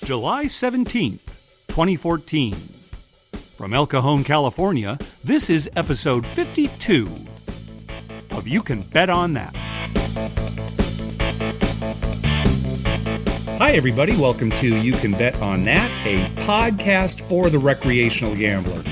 July 17th, 2014. From El Cajon, California, this is episode 52 of You Can Bet on That. Hi, everybody. Welcome to You Can Bet on That, a podcast for the recreational gambler.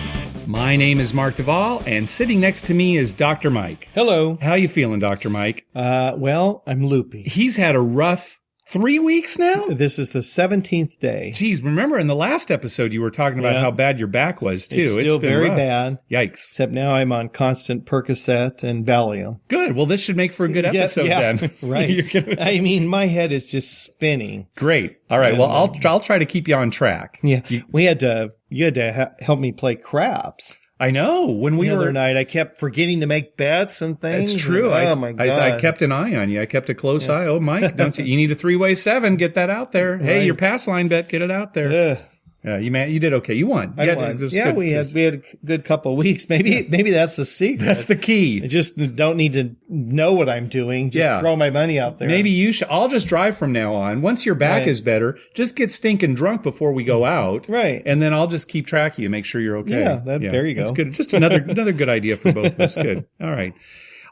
My name is Mark Duvall, and sitting next to me is Dr. Mike. Hello. How you feeling, Dr. Mike? Well, I'm loopy. He's had a rough 3 weeks now? This is the 17th day. Geez, remember in the last episode you were talking about how bad your back was, too. It's still been very rough. bad. Yikes. Except now I'm on constant Percocet and Valium. Good. Well, this should make for a good episode then. Right. I mean, my head is just spinning. Great. All right. Well, I'll try to keep you on track. Yeah. You had to help me play craps. I know. When we the were other night, I kept forgetting to make bets and things. That's true. Oh my God. I kept an eye on you. I kept a close eye. Oh, Mike, don't you need a 3-way 7? Get that out there. Right. Hey, your pass line bet, get it out there. You did okay. You won. I won. Good. We had a good couple of weeks. Maybe that's the secret. That's the key. I just don't need to know what I'm doing. Just throw my money out there. Maybe you should. I'll just drive from now on. Once your back is better, just get stinking drunk before we go out. Right. And then I'll just keep track of you, make sure you're okay. There you go. That's good. Just another good idea for both of us. Good. All right.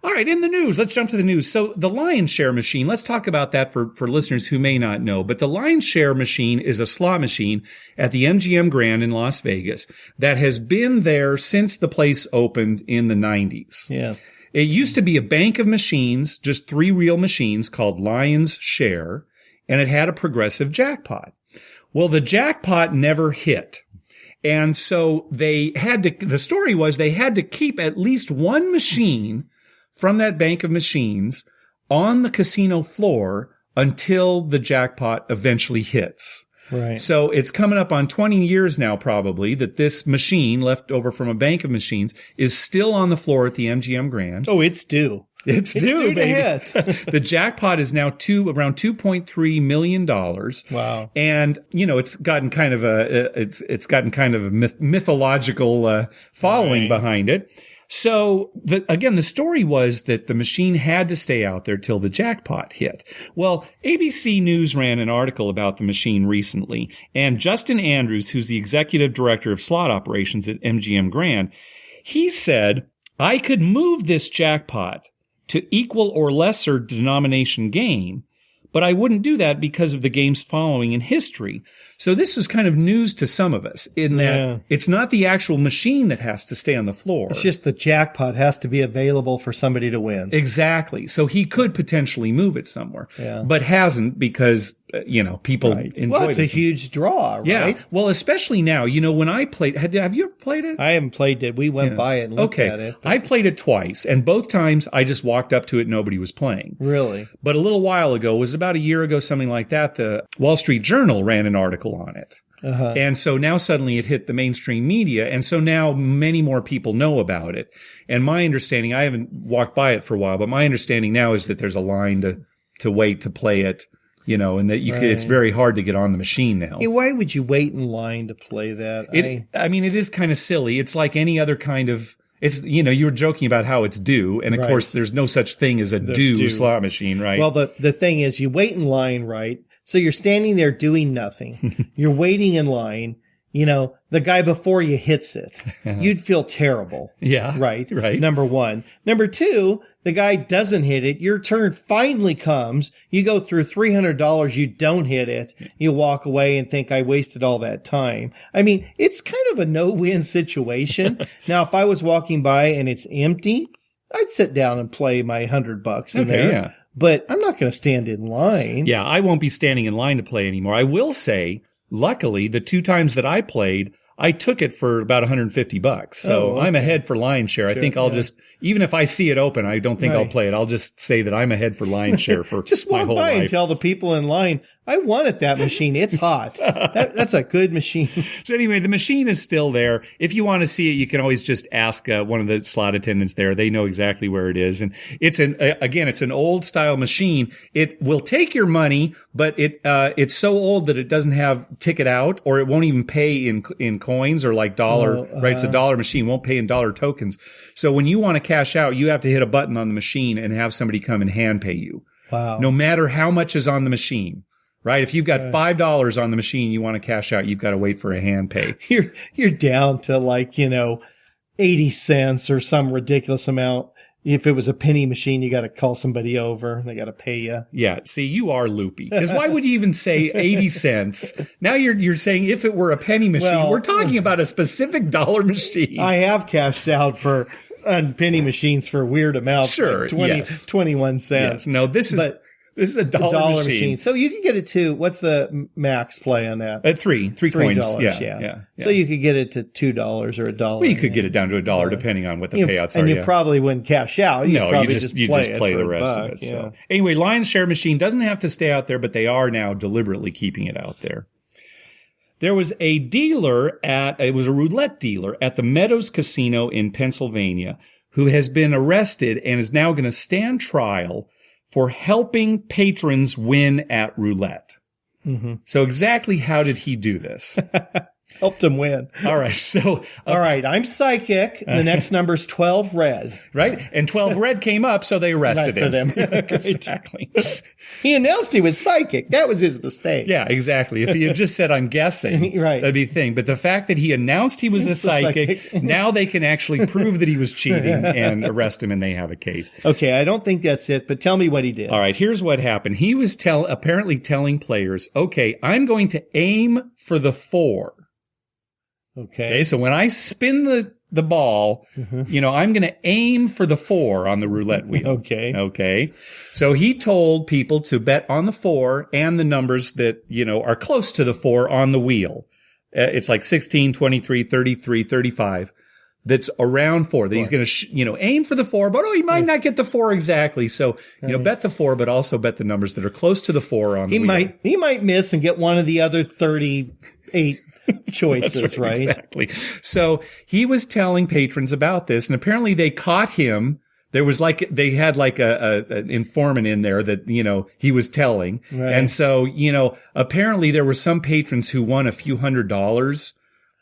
All right, in the news, let's jump to the news. So the Lion's Share machine, let's talk about that for listeners who may not know. But the Lion's Share machine is a slot machine at the MGM Grand in Las Vegas that has been there since the place opened in the 90s. Yeah. It used to be a bank of machines, just 3 real machines called Lion's Share, and it had a progressive jackpot. Well, the jackpot never hit. And so the story was they had to keep at least one machine from that bank of machines on the casino floor until the jackpot eventually hits. Right. So it's coming up on 20 years now probably that this machine left over from a bank of machines is still on the floor at the MGM Grand. Oh, it's due. It's due, baby. To The jackpot is now around $2.3 million. Wow. And, it's gotten kind of a mythological following behind it. So the story was that the machine had to stay out there till the jackpot hit. Well, ABC News ran an article about the machine recently, and Justin Andrews, who's the executive director of slot operations at MGM Grand, he said, I could move this jackpot to equal or lesser denomination game, but I wouldn't do that because of the game's following in history. So this is kind of news to some of us in that it's not the actual machine that has to stay on the floor. It's just the jackpot has to be available for somebody to win. Exactly. So he could potentially move it somewhere, but hasn't because, people enjoy it. Well, it's a huge draw, right? Yeah. Well, especially now, when I played, have you ever played it? I haven't played it. We went by it and looked at it. I've played it twice, and both times I just walked up to it. Nobody was playing. Really? But a little while ago, it was about a year ago, something like that, the Wall Street Journal ran an article on it. Uh-huh. And so now suddenly it hit the mainstream media. And so now many more people know about it. And my understanding, I haven't walked by it for a while, but my understanding now is that there's a line to wait to play it. And that it's very hard to get on the machine now. Hey, why would you wait in line to play that? It is kind of silly. It's like any other kind of, you were joking about how it's due. And of course, there's no such thing as a due slot machine, right? Well, the thing is you wait in line, right? So you're standing there doing nothing. You're waiting in line. The guy before you hits it. You'd feel terrible. Yeah. Right. Number 1. Number 2, the guy doesn't hit it. Your turn finally comes. You go through $300. You don't hit it. You walk away and think I wasted all that time. I mean, it's kind of a no-win situation. Now, if I was walking by and it's empty, I'd sit down and play my $100 in there. Yeah. But I'm not going to stand in line. Yeah. I won't be standing in line to play anymore. I will say, luckily, the 2 times that I played, I took it for about $150. So I'm ahead for Lion's Share. Sure, I think I'll just, even if I see it open, I don't think I'll play it. I'll just say that I'm ahead for Lion's Share for just my whole life. Just walk by and tell the people in line, I wanted that machine. It's hot. That's a good machine. So anyway, the machine is still there. If you want to see it, you can always just ask one of the slot attendants there. They know exactly where it is. And it's an old style machine. It will take your money, but it's so old that it doesn't have ticket out, or it won't even pay in coins or like dollar, right? It's a dollar machine, won't pay in dollar tokens. So when you want to cash out, you have to hit a button on the machine and have somebody come and hand pay you. Wow. No matter how much is on the machine. right? If you've got $5 on the machine, you want to cash out, you've got to wait for a hand pay. You're down to like, 80 cents or some ridiculous amount. If it was a penny machine, you got to call somebody over and they got to pay you. Yeah. See, you are loopy. Because why would you even say 80 cents? Now you're saying if it were a penny machine, we're talking about a specific dollar machine. I have cashed out on penny machines for weird amounts. Sure. Like 21 cents. Yes. No, this is a dollar machine. So you could get it to, what's the max play on that? At three coins. Yeah. So you could get it to $2 or $1. Well, you could get it down to $1 depending on what the payouts are. And you probably wouldn't cash out. You just play the rest of it. So anyway, Lion's Share machine doesn't have to stay out there, but they are now deliberately keeping it out there. There was a it was a roulette dealer at the Meadows Casino in Pennsylvania who has been arrested and is now going to stand trial for helping patrons win at roulette. Mm-hmm. So exactly how did he do this? Helped him win. All right. So, all right. I'm psychic. The next number's 12 red. Right. And 12 red came up, so they arrested him. Exactly. He announced he was psychic. That was his mistake. Yeah, exactly. If he had just said, I'm guessing, that'd be the thing. But the fact that he announced he was a psychic, now they can actually prove that he was cheating and arrest him and they have a case. Okay. I don't think that's it, but tell me what he did. All right. Here's what happened. He was apparently telling players, okay, I'm going to aim for the 4. Okay, so when I spin the ball, I'm going to aim for the 4 on the roulette wheel. Okay. So he told people to bet on the 4 and the numbers that, are close to the 4 on the wheel. It's like 16, 23, 33, 35. That's around 4 that he's going to, aim for the 4, but he might not get the 4 exactly. So, bet the 4, but also bet the numbers that are close to the 4 on the wheel. He might miss and get one of the other 38 choices, right? Exactly. So he was telling patrons about this, and apparently they caught him. There was they had an informant in there that, he was telling. Right. And so, apparently there were some patrons who won a few $100s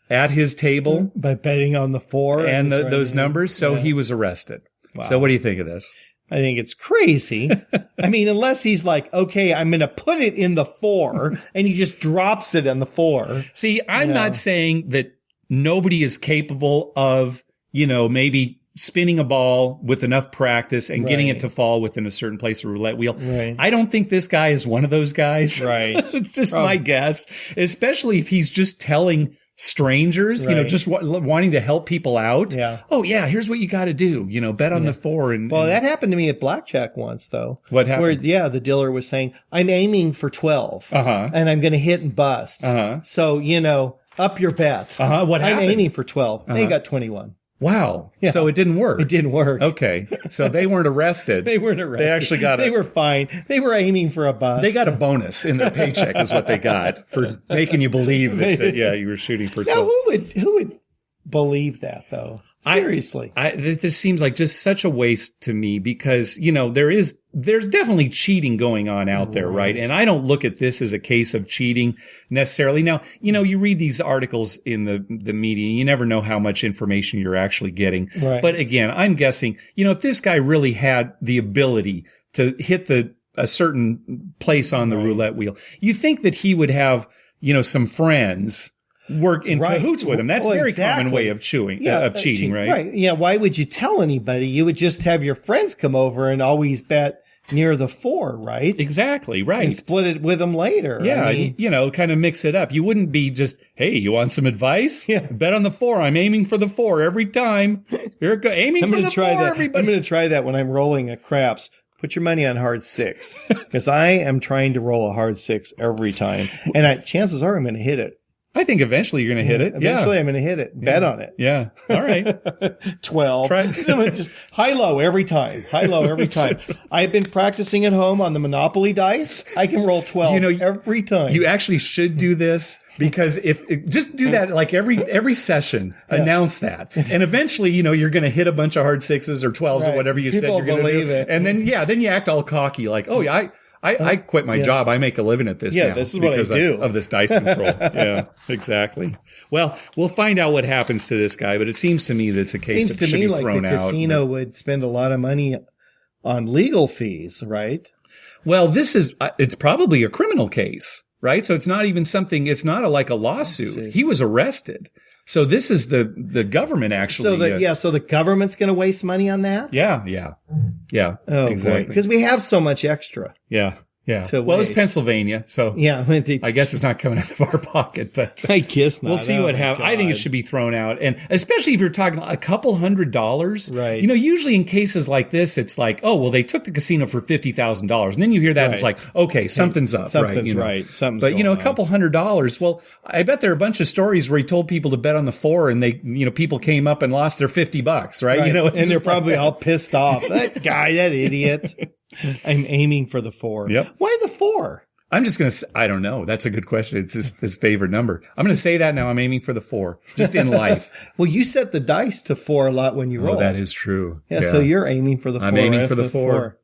at his table. By betting on the 4. And those numbers. So he was arrested. Wow. So what do you think of this? I think it's crazy. I mean, unless he's like, okay, I'm going to put it in the 4 and he just drops it in the 4. See, I'm not saying that nobody is capable of, maybe spinning a ball with enough practice and getting it to fall within a certain place of roulette wheel. Right. I don't think this guy is one of those guys. Right. It's just my guess, especially if he's just telling strangers, just wanting to help people out. Yeah. Oh yeah, here's what you got to do. Bet on the 4. Well, that happened to me at blackjack once, though. What happened? Where the dealer was saying, "I'm aiming for 12, and I'm going to hit and bust. So up your bet. What happened? I'm aiming for 12. They got 21. Wow. Yeah. So it didn't work. It didn't work. Okay. So they weren't arrested. They weren't arrested. They actually They were fine. They were aiming for a bust. They got a bonus in their paycheck is what they got for making you believe that, you were shooting for 12. Now, who would believe that, though? Seriously. This seems like just such a waste to me because, there's definitely cheating going on out there, right? And I don't look at this as a case of cheating necessarily. Now, you read these articles in the media, you never know how much information you're actually getting. Right. But again, I'm guessing, if this guy really had the ability to hit a certain place on the roulette wheel, you think that he would have, some friends work in cahoots with him. That's a very common way of cheating, right? Right. Yeah. Why would you tell anybody? You would just have your friends come over and always bet near the 4, right? Exactly. Right. And split it with them later. Yeah. I mean, kind of mix it up. You wouldn't be just, hey, you want some advice? Yeah. Bet on the 4. I'm aiming for the 4 every time. Here it goes. Aiming for the 4, everybody. I'm going to try that when I'm rolling a craps. Put your money on hard 6 because I am trying to roll a hard 6 every time. And chances are I'm going to hit it. I think eventually you're going to hit it. Eventually I'm going to hit it. Bet on it. Yeah. All right. 12. Just high-low every time. High-low every time. I've been practicing at home on the Monopoly dice. I can roll 12 every time. You actually should do this because just do that like every session, announce that. And eventually, you're going to hit a bunch of hard 6s or 12s or whatever you said you're going to do. And then you act all cocky like, oh yeah, I quit my job. I make a living at this now. This is what I do. Of this dice control. Yeah, exactly. Well, we'll find out what happens to this guy, but it seems to me that it's a case that should be thrown out. Seems to me like the casino would spend a lot of money on legal fees, right? Well, it's probably a criminal case, right? So it's not even something, it's not like a lawsuit. He was arrested. So this is the government actually. So the government's going to waste money on that? Yeah. Oh, exactly. boy. Because we have so much extra. Yeah. Well, it's Pennsylvania, so I guess it's not coming out of our pocket, but I guess not. We'll see what happens. I think it should be thrown out, and especially if you're talking a couple $100, right? Usually in cases like this, it's like, oh, well, they took the casino for $50,000, and then you hear that, and it's like, okay, something's up, something's right? Something's but a couple $100. Well, I bet there are a bunch of stories where he told people to bet on the 4, and they, people came up and lost their $50, right? And they're probably all pissed off. That guy, that idiot. I'm aiming for the 4. Yep. Why the 4? I'm just going to I don't know. That's a good question. It's his favorite number. I'm going to say that now. I'm aiming for the 4, just in life. Well, you set the dice to 4 a lot when you roll. Oh, that is true. Yeah, so you're aiming for the 4. I'm aiming for the 4.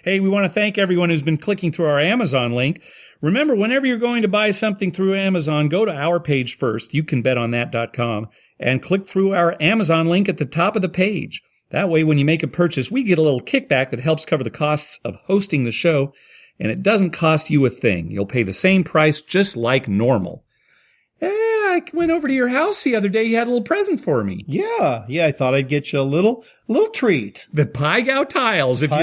Hey, we want to thank everyone who's been clicking through our Amazon link. Remember, whenever you're going to buy something through Amazon, go to our page first, youcanbetonthat.com, and click through our Amazon link at the top of the page. That way, when you make a purchase, we get a little kickback that helps cover the costs of hosting the show, and it doesn't cost you a thing. You'll pay the same price just like normal. I went over to your house the other day. You had a little present for me. Yeah. I thought I'd get you a little treat. The Pai Gow Tiles. If you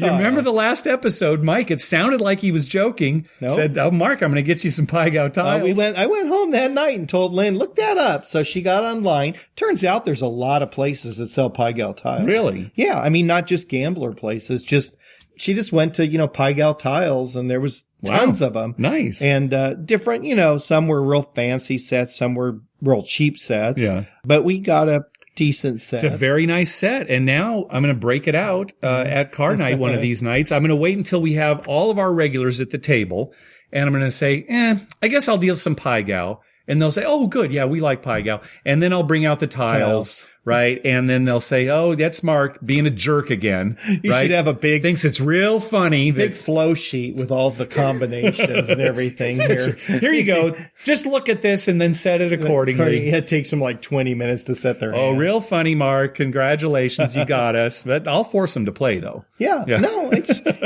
remember the last episode, Mike, it sounded like he was joking. Nope. Said, "Oh, Mark, I'm going to get you some Pai Gow tiles." I went home that night and told Lynn, look that up. So she got online. Turns out there's a lot of places that sell Pai Gow tiles. Really? Yeah. I mean, not just gambler places. She just went to, Pai Gow Tiles, and there was tons of them. Nice. And different, some were real fancy sets, some were real cheap sets. Yeah. But we got a decent set. It's a very nice set. And now I'm going to break it out at card night one of these nights. I'm going to wait until we have all of our regulars at the table, and I'm going to say, I guess I'll deal some Pai Gow. And they'll say, oh, good. Yeah, we like Pai Gow. And then I'll bring out the tiles. Right. And then they'll say, oh, that's Mark being a jerk again. You should have a big. Thinks it's real funny. Big flow sheet with all the combinations and everything here. Here you go. Just look at this and then set it accordingly. It takes them like 20 minutes to set their hands. Oh, real funny, Mark. Congratulations. You got us. But I'll force them to play, though. Yeah. No,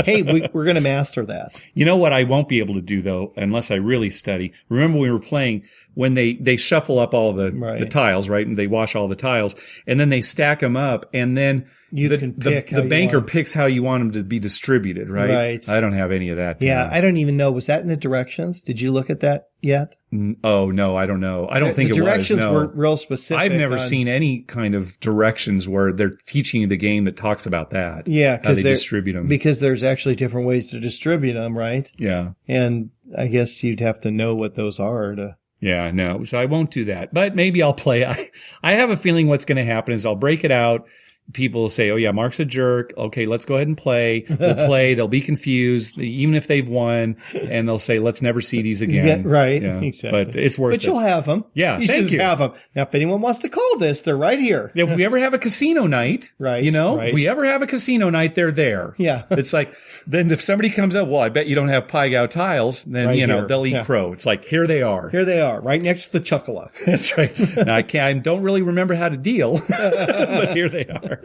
hey, we're going to master that. You know what I won't be able to do, though, unless I really study? Remember we were playing when they shuffle up all the tiles, right? And they wash all the tiles. And then they stack them up, and then the banker picks how you want them to be distributed, right? Right. I don't have any of that. Yeah, I don't even know. Was that in the directions? Did you look at that yet? Oh, no, I don't know. I don't think it was. The directions were real specific. I've never seen any kind of directions where they're teaching you the game that talks about that. Yeah, how they distribute them. Because there's actually different ways to distribute them, right? Yeah. And I guess you'd have to know what those are to... Yeah, no. So I won't do that. But maybe I'll play. I have a feeling what's going to happen is I'll break it out. People will say, oh, yeah, Mark's a jerk. Okay, let's go ahead and play. We'll play. They'll be confused, even if they've won. And they'll say, let's never see these again. Yeah, right. Yeah. Exactly. But it's worth it. But you'll have them. Yeah, you thank you. Have them. Now, if anyone wants to call this, they're right here. If we ever have a casino night, right? If we ever have a casino night, they're there. Yeah. It's like, then if somebody comes up, well, I bet you don't have Pai Gow tiles, then, right they'll eat crow. It's like, here they are. Here they are, right next to the Chuckala. That's right. Now, I don't really remember how to deal, but here they are.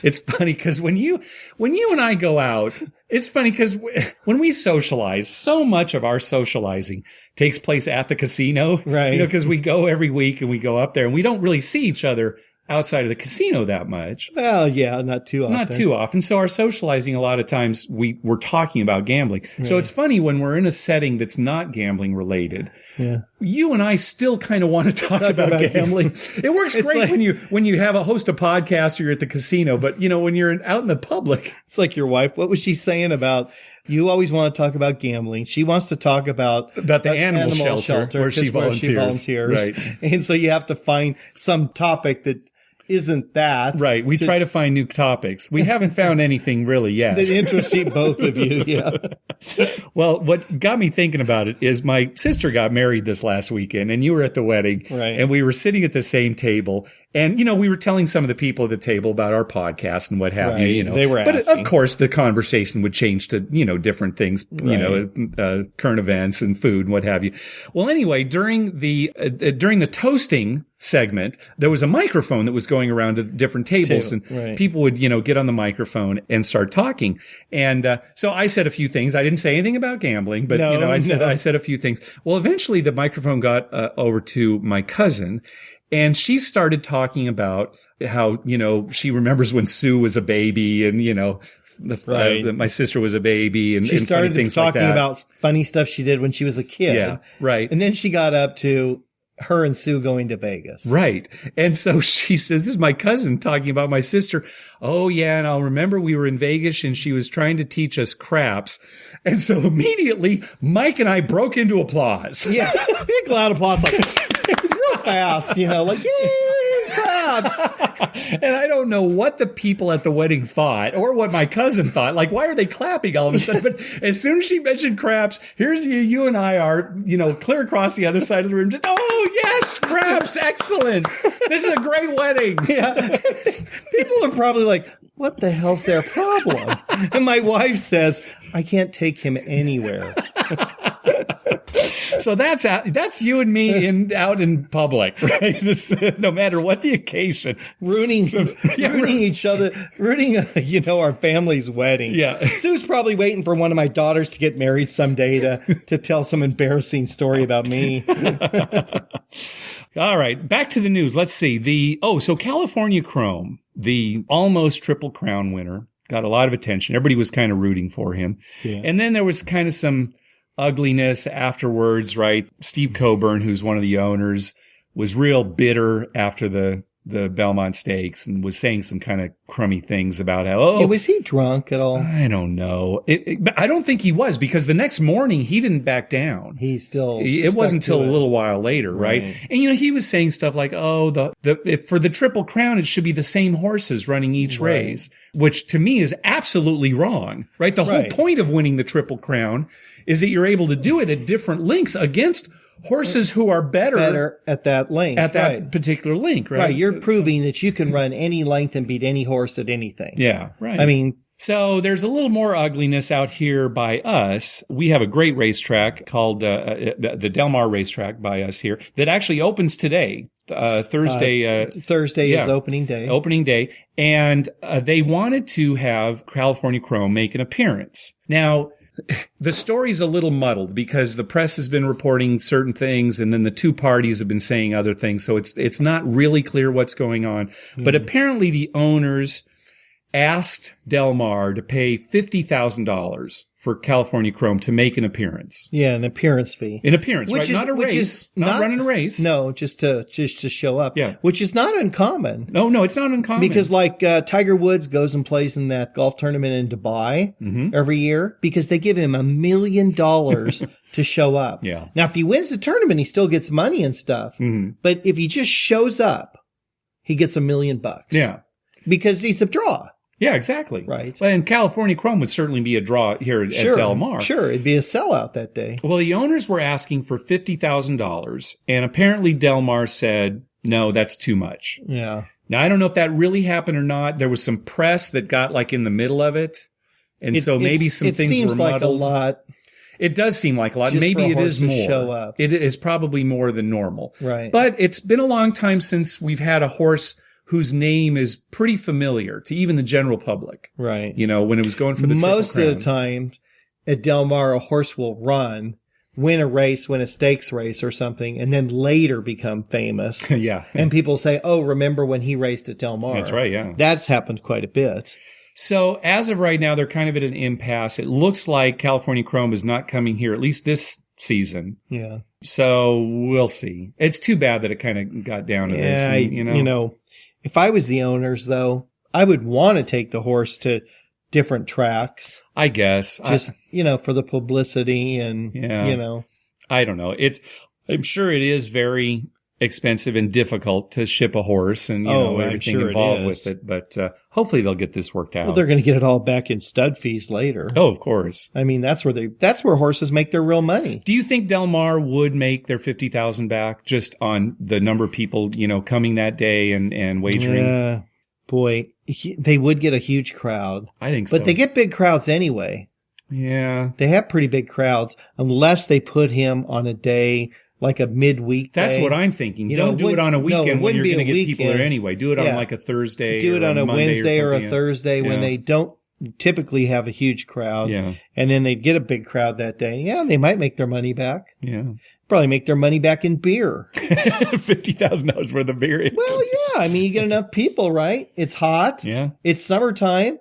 It's funny because when you and I go out, it's funny because when we socialize, so much of our socializing takes place at the casino, right? Because we go every week and we go up there and we don't really see each other outside of the casino that much. Well, yeah, not too often. Not too often. So our socializing, a lot of times we're talking about gambling. Right. So it's funny when we're in a setting that's not gambling related. Yeah. You and I still kind of want to talk about gambling. It works great like, when you have a host a podcast or you're at the casino, but when you're out in the public. It's like your wife. What was she saying about you always want to talk about gambling? She wants to talk about the animal shelter where she volunteers. Right. And so you have to find some topic that isn't that. Right. We try to find new topics. We haven't found anything really yet. That interests both of you. Yeah. Well, what got me thinking about it is my sister got married this last weekend and you were at the wedding. Right. And we were sitting at the same table And, we were telling some of the people at the table about our podcast and what have you, They were But asking. of course, the conversation would change to, different things, current events and food and what have you. Well, anyway, during the toasting segment, there was a microphone that was going around to different tables and people would, get on the microphone and start talking. And, so I said a few things. I didn't say anything about gambling, but, I said a few things. Well, eventually the microphone got over to my cousin. And she started talking about how, she remembers when Sue was a baby and, my sister was a baby and she started funny things talking like that. about funny stuff she did when she was a kid. Yeah, right. And then she got up to her and Sue going to Vegas. Right. And so she says, this is my cousin talking about my sister. Oh, yeah. And I'll remember we were in Vegas and she was trying to teach us craps. And so immediately Mike and I broke into applause. Yeah. Big loud applause. Like, real fast, like, yay, crabs. And I don't know what the people at the wedding thought or what my cousin thought. Like, why are they clapping all of a sudden? But as soon as she mentioned crabs, here's you and I are, clear across the other side of the room. Just, oh, yes, crabs. Excellent. This is a great wedding. Yeah. People are probably like, what the hell's their problem? And my wife says, I can't take him anywhere. So that's you and me out in public, right? Just, no matter what the occasion, ruining each other, ruining our family's wedding. Yeah, Sue's probably waiting for one of my daughters to get married someday to tell some embarrassing story about me. All right, back to the news. Let's see so California Chrome, the almost Triple Crown winner, got a lot of attention. Everybody was kind of rooting for him, and then there was kind of some ugliness afterwards, right? Steve Coburn, who's one of the owners, was real bitter after the Belmont Stakes and was saying some kind of crummy things about how, was he drunk at all? I don't know. But I don't think he was, because the next morning he didn't back down. It wasn't until a little while later, right? And, he was saying stuff like, for the Triple Crown, it should be the same horses running each race, which to me is absolutely wrong, right? The whole point of winning the Triple Crown is that you're able to do it at different lengths against horses who are better at that length, at that particular length, right? Right. You're proving that you can run any length and beat any horse at anything. Yeah, right. I mean, so there's a little more ugliness out here by us. We have a great racetrack called the Del Mar racetrack by us here that actually opens today. Thursday. Thursday is opening day. Opening day. And they wanted to have California Chrome make an appearance. Now, the story's a little muddled because the press has been reporting certain things and then the two parties have been saying other things. So it's not really clear what's going on. But apparently the owners asked Del Mar to pay $50,000 for California Chrome to make an appearance. Yeah, an appearance fee. An appearance, right? Not a race. Not running a race. No, just to show up. Yeah. Which is not uncommon. No, it's not uncommon. Because Tiger Woods goes and plays in that golf tournament in Dubai every year because they give him $1 million to show up. Yeah. Now, if he wins the tournament, he still gets money and stuff. But if he just shows up, he gets $1 million. Yeah. Because he's a draw. Yeah, exactly. Right. And California Chrome would certainly be a draw here at Del Mar. Sure, it'd be a sellout that day. Well, the owners were asking for $50,000, and apparently Del Mar said, no, that's too much. Yeah. Now, I don't know if that really happened or not. There was some press that got in the middle of it, and so maybe some things were muddled. It seems like a lot. It does seem like a lot. Maybe it is more. Show up. It is probably more than normal. Right. But it's been a long time since we've had a horse whose name is pretty familiar to even the general public. Right. When it was going for the Triple Crown. Most of the time at Del Mar, a horse will win a race, win a stakes race or something, and then later become famous. Yeah. And people say, oh, remember when he raced at Del Mar? That's right, yeah. That's happened quite a bit. So as of right now, they're kind of at an impasse. It looks like California Chrome is not coming here, at least this season. Yeah. So we'll see. It's too bad that it kind of got down to this. And, if I was the owners, though, I would want to take the horse to different tracks. I guess. Just, for the publicity and, I don't know. I'm sure it is very expensive and difficult to ship a horse and, everything involved with it. But hopefully they'll get this worked out. Well, they're going to get it all back in stud fees later. Oh, of course. I mean, that's where horses make their real money. Do you think Del Mar would make their $50,000 back just on the number of people, coming that day and wagering? Yeah, boy, they would get a huge crowd. I think so. But they get big crowds anyway. Yeah. They have pretty big crowds unless they put him on a day like a midweek That's day. what I'm thinking. Don't do it on a weekend when you're going to get people there anyway. Do it on like a Thursday. Do it on a Wednesday or a something. Thursday when they don't typically have a huge crowd. Yeah. And then they'd get a big crowd that day. Yeah, they might make their money back. Yeah. Probably make their money back in beer. $50,000 worth of beer. Well, yeah. I mean, you get enough people, right? It's hot. Yeah. It's summertime.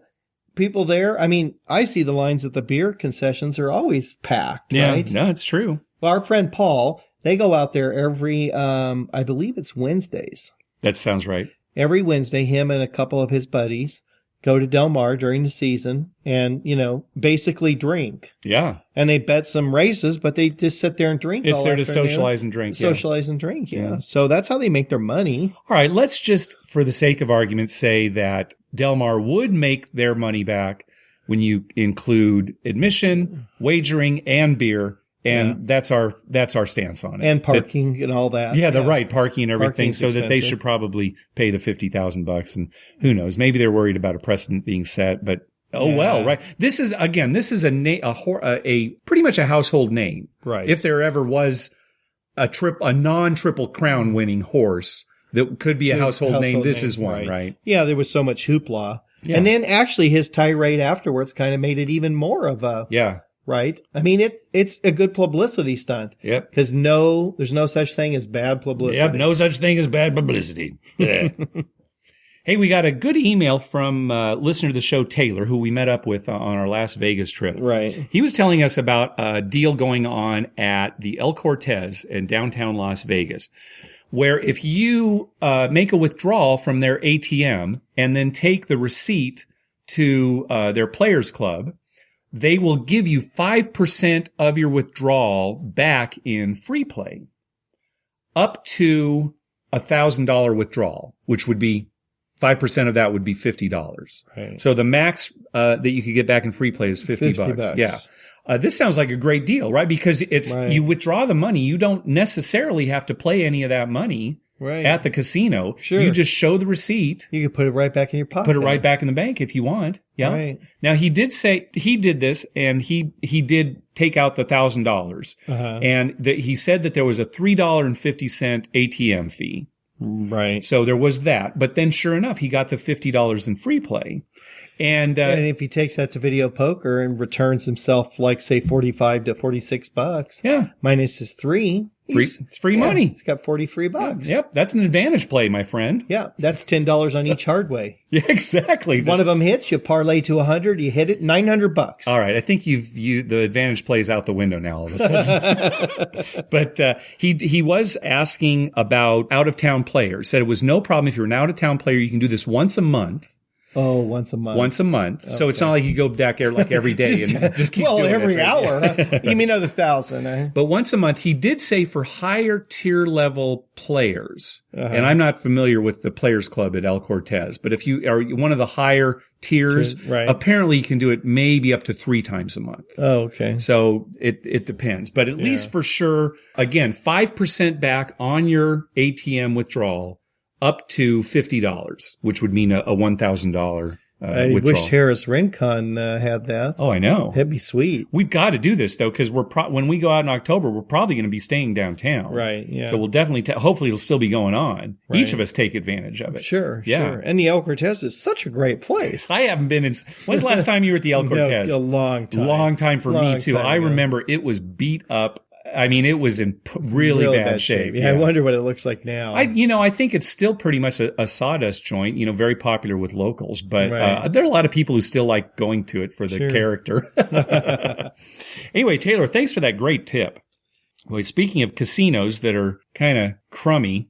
People there. I mean, I see the lines at the beer concessions are always packed, right? No, it's true. Well, our friend Paul, they go out there every, I believe it's Wednesdays. That sounds right. Every Wednesday, him and a couple of his buddies go to Del Mar during the season and, basically drink. Yeah. And they bet some races, but they just sit there and drink. It's all there to afternoon. socialize and drink. Socialize and drink, yeah. So that's how they make their money. All right. Let's just, for the sake of argument, say that Del Mar would make their money back when you include admission, wagering, and beer. And that's our stance on it. And parking and all that. Yeah, right. Parking and everything. Parking's so that they expensive. should probably pay the $50,000. And who knows? Maybe they're worried about a precedent being set, but well, right. This is a pretty much a household name. Right. If there ever was a non-Triple Crown winning horse that could be a household name, this is one, right? Yeah, there was so much hoopla. Yeah. And then actually his tirade afterwards kind of made it even more of a right? I mean, it's a good publicity stunt. Yep. Because there's no such thing as bad publicity. Yep. No such thing as bad publicity. Yeah. Hey, we got a good email from listener to the show, Taylor, who we met up with on our last Vegas trip. Right. He was telling us about a deal going on at the El Cortez in downtown Las Vegas, where if you make a withdrawal from their ATM and then take the receipt to their players club, they will give you 5% of your withdrawal back in free play, up to $1,000 withdrawal, which would be 5% of that would be $50. Right. So the max that you could get back in free play is $50. Yeah. This sounds like a great deal, right? Because you withdraw the money. You don't necessarily have to play any of that money at the casino. Sure. You just show the receipt. You can put it right back in your pocket. Put it right back in the bank if you want. Yeah. Right. Now he did say he did this and he did take out the $1,000 and he said that there was a $3.50 ATM fee. Right. So there was that. But then sure enough, he got the $50 in free play. And if he takes that to video poker and returns himself like say $45 to $46, minus his it's free money. He's got $40 free bucks. Yep, that's an advantage play, my friend. Yeah, that's $10 on each hard way. Yeah, exactly. One of them hits, you parlay to 100, you hit it, $900. All right, I think the advantage plays out the window now all of a sudden. But he was asking about out of town players. Said it was no problem if you're an out of town player, you can do this once a month. Oh, once a month. Once a month. Okay. So it's not like you go back there like every day and just keep doing it. Well, every hour. Huh? You mean another 1,000. But once a month, he did say for higher tier level players, and I'm not familiar with the Players Club at El Cortez, but if you are one of the higher tiers, apparently you can do it maybe up to 3 times a month. Oh, okay. So it depends. But at least for sure, again, 5% back on your ATM withdrawal, up to $50, which would mean a $1,000 I withdrawal. wish Harris Rincon had that. Oh, I know. That'd be sweet. We've got to do this, though, because when we go out in October, we're probably going to be staying downtown. Right, yeah. So we'll definitely, hopefully it'll still be going on. Right. Each of us take advantage of it. Sure. And the El Cortez is such a great place. I haven't been in. When's the last time you were at the El Cortez? A long time. Long time for me, too. I remember it was beat up. I mean, it was in really bad shape. Yeah, I wonder what it looks like now. I think it's still pretty much a sawdust joint, very popular with locals. But there are a lot of people who still like going to it for the character. Anyway, Taylor, thanks for that great tip. Well, speaking of casinos that are kind of crummy,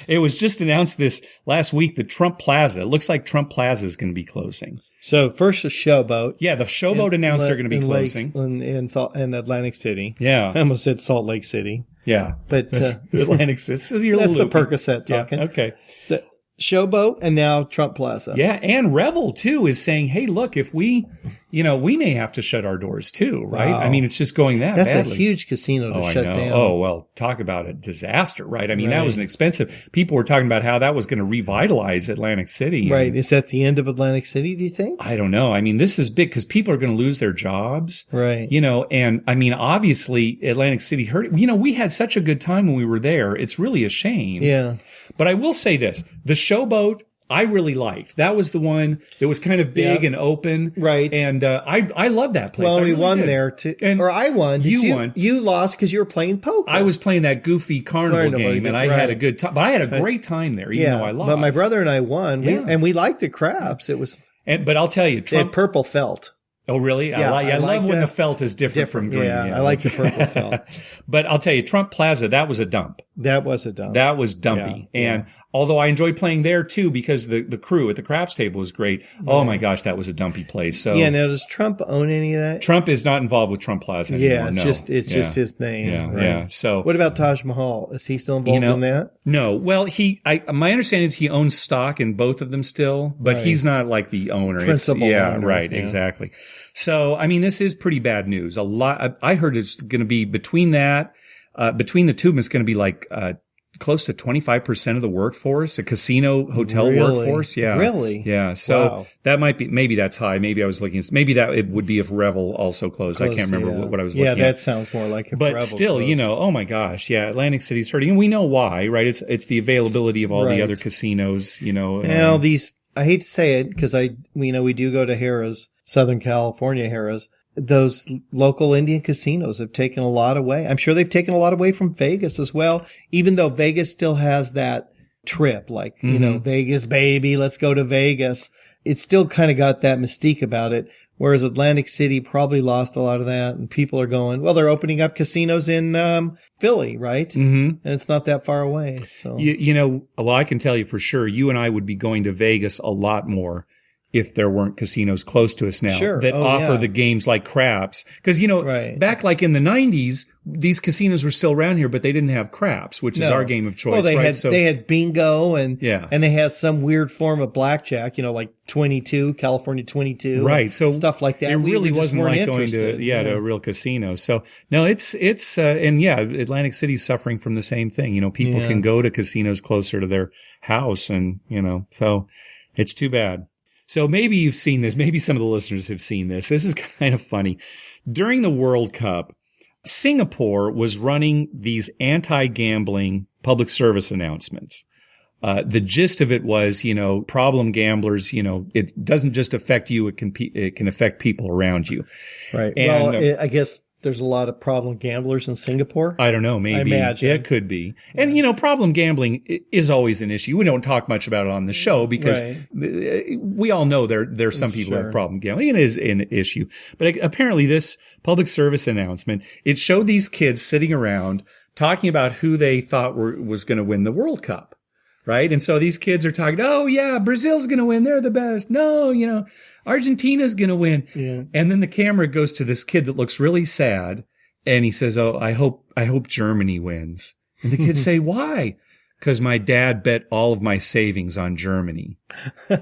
it was just announced this last week that Trump Plaza, it looks like Trump Plaza is going to be closing. So first the Showboat. Yeah, the Showboat announced they're going to be closing. In Atlantic City. Yeah. I almost said Salt Lake City. Yeah. But Atlantic City. that's the Percocet talking. Yeah, okay. The Showboat and now Trump Plaza. Yeah, and Revel too is saying, "Hey, look, if we may have to shut our doors too, right? Wow. I mean, it's just going that That's badly." a huge casino to shut down. Oh, well, talk about a disaster, right? I mean, that was an expensive. People were talking about how that was going to revitalize Atlantic City. Right. Is that the end of Atlantic City, do you think? I don't know. I mean, this is big because people are going to lose their jobs. Right. And I mean, obviously Atlantic City hurt. We had such a good time when we were there. It's really a shame. Yeah. But I will say this, the Showboat, I really liked. That was the one that was kind of big and open. Right. And I love that place. Well, I we really won did. there too. And or I won. You won. You lost because you were playing poker. I was playing that goofy carnival game, and I had a good time. But I had a great time there, even though I lost. But my brother and I won, and we liked the craps. It was. But I'll tell you, They had purple felt. Oh, really? Yeah, I like love when that. the felt is different from green. Yeah, I like the purple felt. But I'll tell you, Trump Plaza, that was a dump. That was a dump. That was dumpy. Yeah, and although I enjoyed playing there too, because the crew at the craps table was great. Oh my gosh, that was a dumpy place. So yeah, now does Trump own any of that? Trump is not involved with Trump Plaza anymore. Yeah, no. just his name. Yeah, right? yeah. So what about Taj Mahal? Is he still involved in that? No. Well, my understanding is he owns stock in both of them still, but he's not like the owner. Principal owner. Right, Yeah. Exactly. So, I mean, this is pretty bad news. A lot. I heard it's going to be between the two of them, it's going to be like close to 25% of the workforce, a casino hotel workforce. Yeah. Really? Yeah. So that might be, maybe that's high. Maybe I was looking, maybe that it would be if Revel also closed. I can't remember what I was looking at. Yeah, that sounds more like if But Revel still, closed. oh my gosh. Yeah. Atlantic City's hurting. And we know why, right? It's the availability of all the other casinos, Now I hate to say it because we do go to Harrah's, Southern California Harrah's. Those local Indian casinos have taken a lot away. I'm sure they've taken a lot away from Vegas as well, even though Vegas still has that trip, like, Vegas, baby, let's go to Vegas. It still kind of got that mystique about it, whereas Atlantic City probably lost a lot of that, and people are going, well, they're opening up casinos in Philly, right? Mm-hmm. And it's not that far away. So well, I can tell you for sure, you and I would be going to Vegas a lot more if there weren't casinos close to us now that offer the games like craps. Because, back like in the 90s, these casinos were still around here, but they didn't have craps, which is our game of choice. Well, they right? had bingo and they had some weird form of blackjack, like 22, California 22. Right. So stuff like that. It really wasn't like going to a real casino. So no, it's Atlantic City's suffering from the same thing. People can go to casinos closer to their house and, so it's too bad. So maybe you've seen this. Maybe some of the listeners have seen this. This is kind of funny. During the World Cup, Singapore was running these anti-gambling public service announcements. The gist of it was, problem gamblers, it doesn't just affect you. It can affect people around you. Right. And, I guess there's a lot of problem gamblers in Singapore. I don't know. Maybe. I imagine. It could be. And, problem gambling is always an issue. We don't talk much about it on the show because we all know there's some people who have problem gambling. It is an issue. But apparently this public service announcement, it showed these kids sitting around talking about who they thought was going to win the World Cup. Right. And so these kids are talking, oh, yeah, Brazil's going to win. They're the best. No, Argentina's going to win. Yeah. And then the camera goes to this kid that looks really sad. And he says, oh, I hope Germany wins. And the kids say, why? Because my dad bet all of my savings on Germany.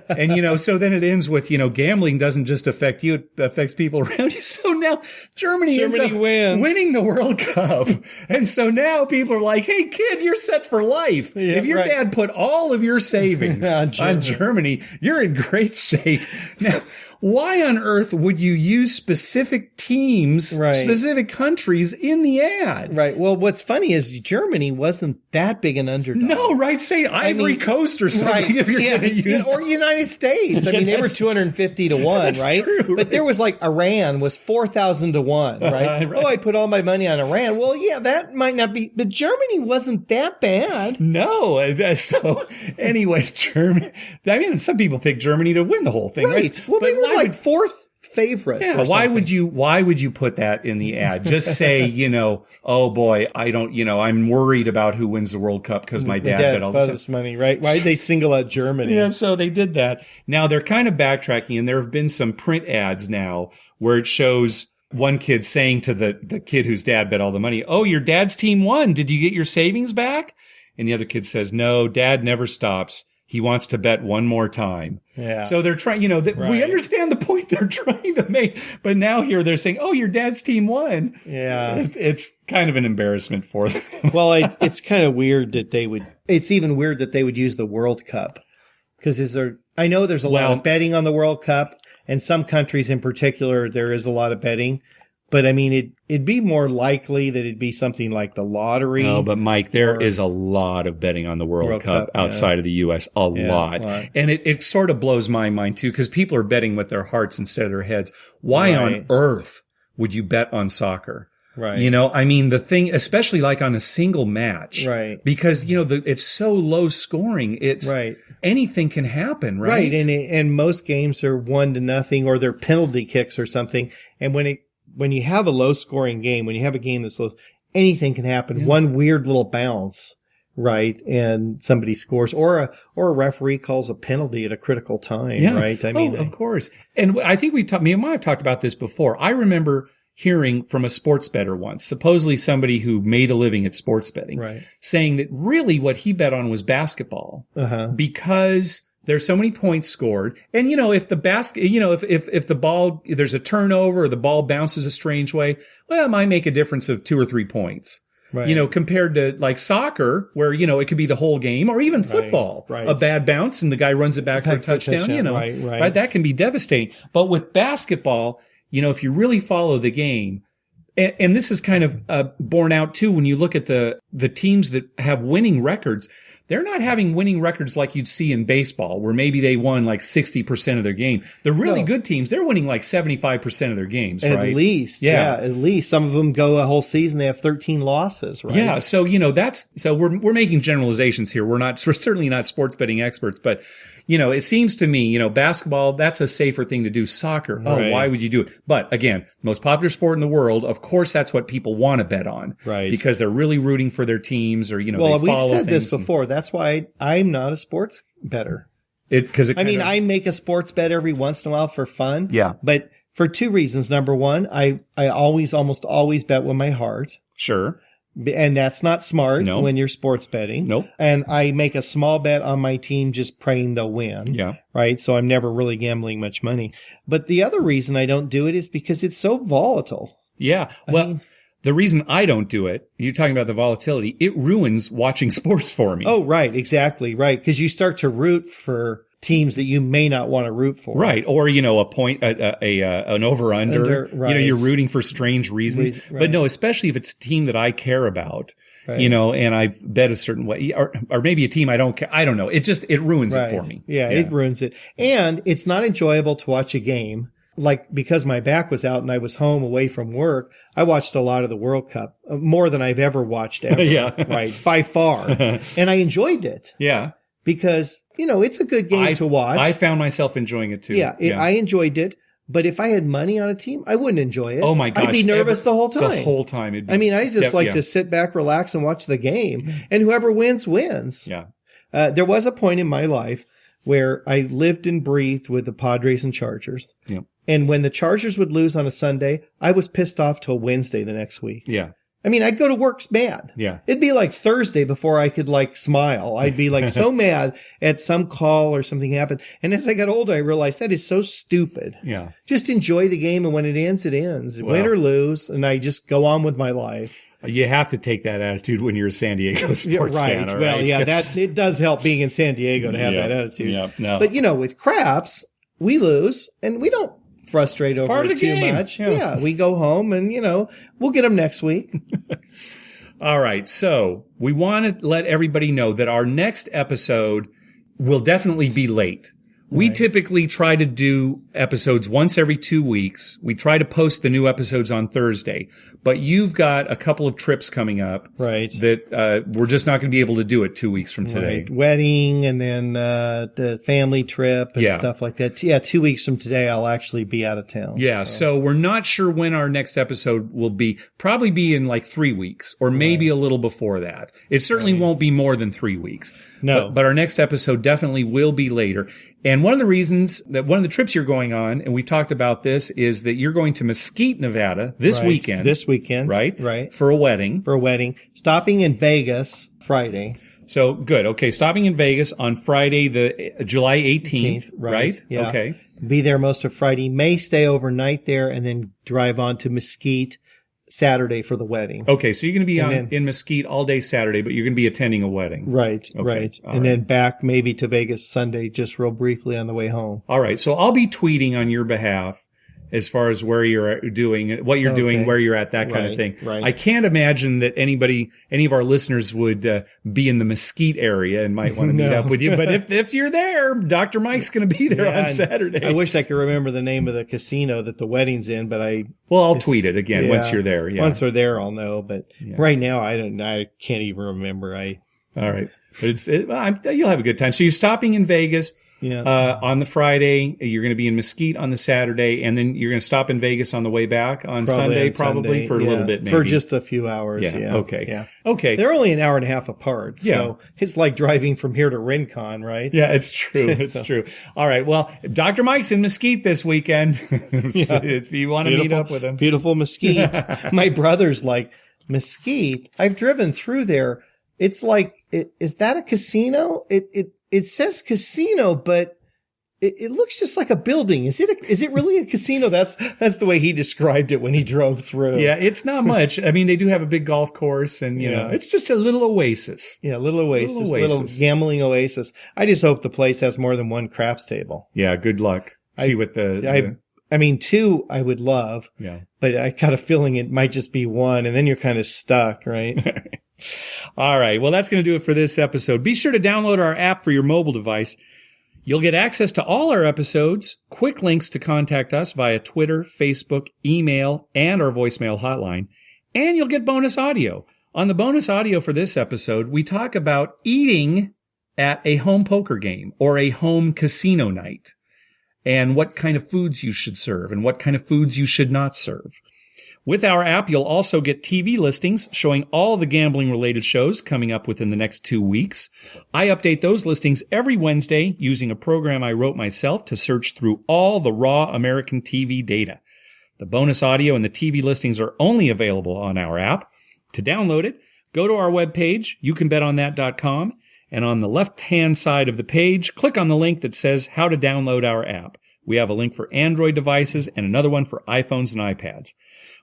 And, so then it ends with, gambling doesn't just affect you, it affects people around you. So now Germany ends up winning the World Cup. And so now people are like, hey, kid, you're set for life. Yeah, if your dad put all of your savings on Germany, you're in great shape. Now, why on earth would you use specific teams, specific countries in the ad? Right. Well, what's funny is Germany wasn't that big an underdog. No, right? Say Ivory Coast or something if you're going to use or United States. I mean, they were 250 to 1, right? True, but there was like Iran was 4,000 to 1, right? Oh, I put all my money on Iran. Well, yeah, that might not be, but Germany wasn't that bad. No. So anyway, Germany, I mean, some people pick Germany to win the whole thing. Right. Well, they were like fourth favorite. Yeah. Why would you put that in the ad? Just say, oh boy, I'm worried about who wins the World Cup because my dad bet all this money, right? Why did they single out Germany? Yeah. So they did that. Now they're kind of backtracking and there have been some print ads now where it shows one kid saying to the kid whose dad bet all the money, "Oh, your dad's team won. Did you get your savings back?" And the other kid says, "No, Dad never stops. He wants to bet one more time." Yeah. So they're trying, we understand the point they're trying to make, but now here they're saying, "Oh, your dad's team won." Yeah. It's kind of an embarrassment for them. Well, it's kind of weird that it's even weird that they would use the World Cup. Because I know there's a lot of betting on the World Cup, and some countries in particular, there is a lot of betting. But I mean, it'd be more likely that it'd be something like the lottery. No, but Mike, there is a lot of betting on the World Cup outside of the U.S. A lot. And it sort of blows my mind too, because people are betting with their hearts instead of their heads. Why on earth would you bet on soccer? Right. I mean, the thing, especially like on a single match. Right. Because, it's so low scoring. It's anything can happen, right? Right. And most games are 1-0 or they're penalty kicks or something. And when you have a low scoring game, when you have a game that's low, anything can happen. Yeah. One weird little bounce, right? And somebody scores or a referee calls a penalty at a critical time, right? I mean, of course. And I think me and Mike have talked about this before. I remember hearing from a sports bettor once, supposedly somebody who made a living at sports betting, saying that really what he bet on was basketball because there's so many points scored. And, if the if the ball, there's a turnover or the ball bounces a strange way, well, it might make a difference of 2 or 3 points. Right. Compared to like soccer where, it could be the whole game or even football, a bad bounce and the guy runs it back for a touchdown, right? That can be devastating. But with basketball, if you really follow the game, and this is kind of borne out too when you look at the teams that have winning records, they're not having winning records like you'd see in baseball, where maybe they won like 60% of their game. The really good teams, they're winning like 75% of their games, right? At least, at least. Some of them go a whole season, they have 13 losses, right? Yeah, so we're making generalizations here. We're certainly not sports betting experts, but it seems to me, basketball, that's a safer thing to do. Soccer, why would you do it? But again, most popular sport in the world, of course, that's what people want to bet on, right? Because they're really rooting for their teams, or they follow we've said this before. That's why I'm not a sports bettor. I make a sports bet every once in a while for fun. Yeah, but for 2 reasons. Number one, I almost always bet with my heart. Sure. And that's not smart when you're sports betting. Nope. And I make a small bet on my team just praying they'll win. Yeah. Right? So I'm never really gambling much money. But the other reason I don't do it is because it's so volatile. Yeah. Well, the reason I don't do it, you're talking about the volatility, it ruins watching sports for me. Oh, right. Exactly. Right. Because you start to root for teams that you may not want to root for. Right. Or, a point, an over-under. Right. You're rooting for strange reasons. Right. But no, especially if it's a team that I care about, and I bet a certain way, or maybe a team I don't care. I don't know. It ruins it for me. Yeah, it ruins it. And it's not enjoyable to watch a game. Like, because my back was out and I was home away from work, I watched a lot of the World Cup, more than I've ever watched ever. Right. By far. And I enjoyed it. Yeah. Because, it's a good game to watch. I found myself enjoying it too. Yeah, I enjoyed it. But if I had money on a team, I wouldn't enjoy it. Oh my gosh. I'd be nervous the whole time. The whole time. I just like to sit back, relax, and watch the game. And whoever wins, wins. Yeah. There was a point in my life where I lived and breathed with the Padres and Chargers. Yeah. And when the Chargers would lose on a Sunday, I was pissed off till Wednesday the next week. Yeah. I'd go to work mad. Yeah. It'd be like Thursday before I could smile. I'd be so mad at some call or something happened. And as I got older, I realized that is so stupid. Yeah. Just enjoy the game. And when it ends, it ends. Win or lose. And I just go on with my life. You have to take that attitude when you're a San Diego sports fan. Right. Well, it does help being in San Diego to have that attitude. Yeah. No. But with craps, we lose and we don't frustrate over it too much. Yeah, we go home and, we'll get them next week. All right. So we want to let everybody know that our next episode will definitely be late. We typically try to do episodes once every 2 weeks. We try to post the new episodes on Thursday, but you've got a couple of trips coming up. Right. That, we're just not going to be able to do it 2 weeks from today. Right. Wedding and then, the family trip and stuff like that. Yeah. 2 weeks from today, I'll actually be out of town. Yeah. So we're not sure when our next episode will be. Probably be in like 3 weeks or maybe a little before that. It certainly won't be more than 3 weeks. No. But our next episode definitely will be later. And one of the trips you're going on, and we've talked about this, is that you're going to Mesquite, Nevada this weekend. This weekend. Right? Right. For a wedding. Stopping in Vegas Friday. So good. Okay. Stopping in Vegas on Friday, the July 18th. Right? Yeah. Okay. Be there most of Friday. May stay overnight there and then drive on to Mesquite Saturday for the wedding. Okay. So you're going to be in Mesquite all day Saturday, but you're going to be attending a wedding. Right. Okay. Right. And then back maybe to Vegas Sunday, just real briefly on the way home. All right. So I'll be tweeting on your behalf as far as where you're doing, what you're doing, where you're at, that kind of thing. Right. I can't imagine that any of our listeners would be in the Mesquite area and might want to meet up with you. But if you're there, Dr. Mike's going to be there on Saturday. I wish I could remember the name of the casino that the wedding's in, but I'll tweet it again once you're there. Yeah. Once we're there, I'll know. But right now, I can't even remember. All right. But you'll have a good time. So you're stopping in Vegas. Yeah. On the Friday, you're going to be in Mesquite on the Saturday, and then you're going to stop in Vegas on the way back on Sunday, probably for a little bit, maybe. For just a few hours. Yeah. Okay. Yeah. Okay. They're only an hour and a half apart. So it's like driving from here to Rincon, right? Yeah, it's true. It's true. All right. Well, Dr. Mike's in Mesquite this weekend. So if you want to meet up with him. Beautiful Mesquite. My brother's like, Mesquite? I've driven through there. It's like, is that a casino? It says casino, but it looks just like a building. Is it really a casino? That's the way he described it when he drove through. Yeah, it's not much. I mean, they do have a big golf course and, you know, it's just a little oasis. Yeah, little oasis. Little gambling oasis. I just hope the place has more than one craps table. Yeah, good luck. See what I mean, two I would love. Yeah. But I got a feeling it might just be one, and then you're kind of stuck, right? All right. Well, that's going to do it for this episode. Be sure to download our app for your mobile device. You'll get access to all our episodes, quick links to contact us via Twitter, Facebook, email, and our voicemail hotline. And you'll get bonus audio. On the bonus audio for this episode, we talk about eating at a home poker game or a home casino night, and what kind of foods you should serve and what kind of foods you should not serve. With our app, you'll also get TV listings showing all the gambling-related shows coming up within the next 2 weeks. I update those listings every Wednesday using a program I wrote myself to search through all the raw American TV data. The bonus audio and the TV listings are only available on our app. To download it, go to our webpage, youcanbetonThat.com, and on the left-hand side of the page, click on the link that says how to download our app. We have a link for Android devices and another one for iPhones and iPads.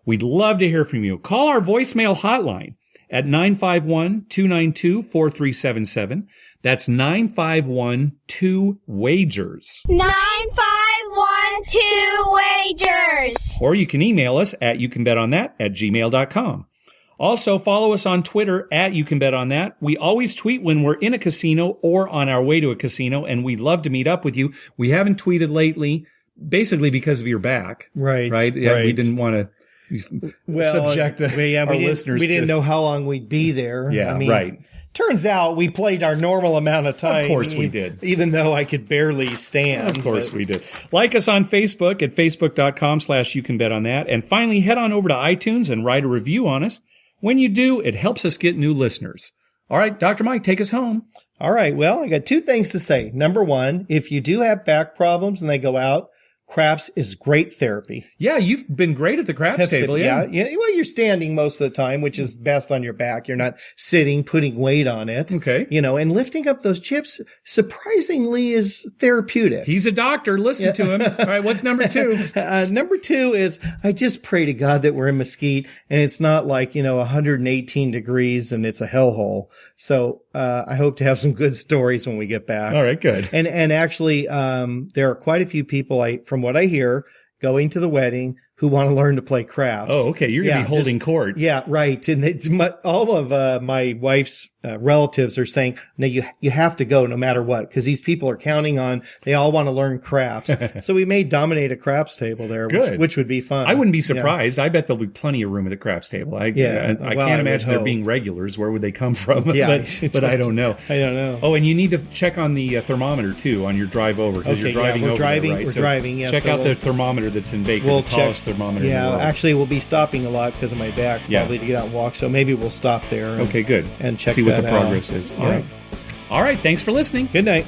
We'd love to hear from you. Call our voicemail hotline at 951-292-4377. That's 951-2-WAGERS. 951-2-WAGERS. Or you can email us at youcanbetonThat@gmail.com. Also, follow us on Twitter at YouCanBetOnThat. We always tweet when we're in a casino or on our way to a casino, and we'd love to meet up with you. We haven't tweeted lately, basically because of your back. Right. Yeah, we didn't want to subject our listeners. We didn't know how long we'd be there. Yeah, right. Turns out we played our normal amount of time. Of course we did. Even though I could barely stand. Of course we did. Like us on Facebook at facebook.com/YouCanBetOnThat. And finally, head on over to iTunes and write a review on us. When you do, it helps us get new listeners. All right, Dr. Mike, take us home. All right. Well, I got two things to say. Number one, if you do have back problems and they go out, craps is great therapy. Yeah, you've been great at the craps table. Yeah. Well, you're standing most of the time, which is best on your back. You're not sitting, putting weight on it. Okay. And lifting up those chips surprisingly is therapeutic. He's a doctor. Listen to him. All right. What's number two? Number two is I just pray to God that we're in Mesquite and it's not like, 118 degrees and it's a hellhole. So, I hope to have some good stories when we get back. All right, good. And actually, there are quite a few people from what I hear, going to the wedding who want to learn to play craps. Oh, okay. You're going to be holding court. Yeah, right. And all of my wife's relatives are saying, no, you have to go no matter what, because these people are counting on, they all want to learn craps. So we may dominate a craps table there, which would be fun. I wouldn't be surprised. Yeah. I bet there'll be plenty of room at the craps table. I can't imagine there being regulars. Where would they come from? Yeah, but I don't know. I don't know. Oh, and you need to check on the thermometer too on your drive over, because you're driving over there, right? We're driving, yeah. Check out the thermometer that's in Baker, the tallest thermometer in the world. Actually, we'll be stopping a lot because of my back, probably to get out and walk. So maybe we'll stop there. Okay, good. And check see what the out. progress is. All right. Thanks for listening. Good night.